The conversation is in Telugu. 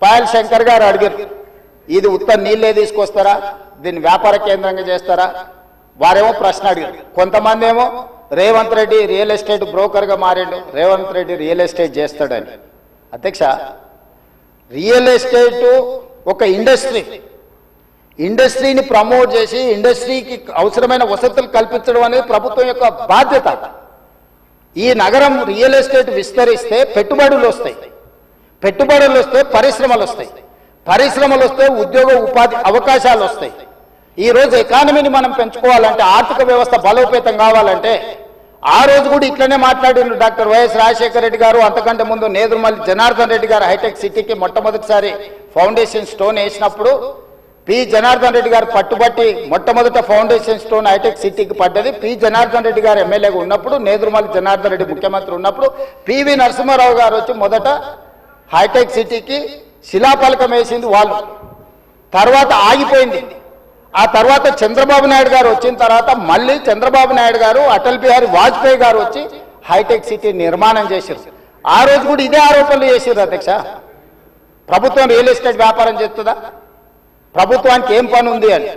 పాయల్ శంకర్ గారు అడిగారు, ఇది ఉత్త నీళ్ళే తీసుకొస్తారా, దీన్ని వ్యాపార కేంద్రంగా చేస్తారా? వారేమో ప్రశ్న అడిగారు. కొంతమంది ఏమో రేవంత్ రెడ్డి రియల్ ఎస్టేట్ బ్రోకర్గా మారిండు, రేవంత్ రెడ్డి రియల్ ఎస్టేట్ చేస్తాడని. అధ్యక్ష, రియల్ ఎస్టేట్ ఒక ఇండస్ట్రీని ప్రమోట్ చేసి ఇండస్ట్రీకి అవసరమైన వసతులు కల్పించడం అనేది ప్రభుత్వం యొక్క బాధ్యత. ఈ నగరం రియల్ ఎస్టేట్ విస్తరిస్తే పెట్టుబడులు వస్తాయి, పెట్టుబడులు వస్తే పరిశ్రమలు వస్తాయి, పరిశ్రమలు వస్తే ఉద్యోగ ఉపాధి అవకాశాలు వస్తాయి. ఈరోజు ఎకానమీని మనం పెంచుకోవాలంటే, ఆర్థిక వ్యవస్థ బలోపేతం కావాలంటే, ఆ రోజు కూడా ఇట్లనే మాట్లాడిండు డాక్టర్ వైఎస్ రాజశేఖర రెడ్డి గారు. అంతకంటే ముందు నేదురుమల్లి జనార్దన్ రెడ్డి గారు హైటెక్ సిటీకి మొట్టమొదటిసారి ఫౌండేషన్ స్టోన్ వేసినప్పుడు పి జనార్దన్ రెడ్డి గారు పట్టుబట్టి మొట్టమొదట ఫౌండేషన్ స్టోన్ హైటెక్ సిటీకి పడ్డది. పి జనార్దన్ రెడ్డి గారు ఎమ్మెల్యేగా ఉన్నప్పుడు, నేదురుమల్లి జనార్దన్ రెడ్డి ముఖ్యమంత్రి ఉన్నప్పుడు పివి నరసింహారావు గారు వచ్చి మొదట హైటెక్ సిటీకి శిలాఫలకం వేసింది వాళ్ళు. తర్వాత ఆగిపోయింది. ఆ తర్వాత చంద్రబాబు నాయుడు గారు వచ్చిన తర్వాత మళ్ళీ చంద్రబాబు నాయుడు గారు, అటల్ బిహారీ వాజ్పేయి గారు వచ్చి హైటెక్ సిటీ నిర్మాణం చేశారు. ఆ రోజు కూడా ఇదే ఆరోపణలు చేశారు. అధ్యక్ష, ప్రభుత్వం రియల్ ఎస్టేట్ వ్యాపారం చేస్తుందా, ప్రభుత్వానికి ఏం పని ఉంది అని.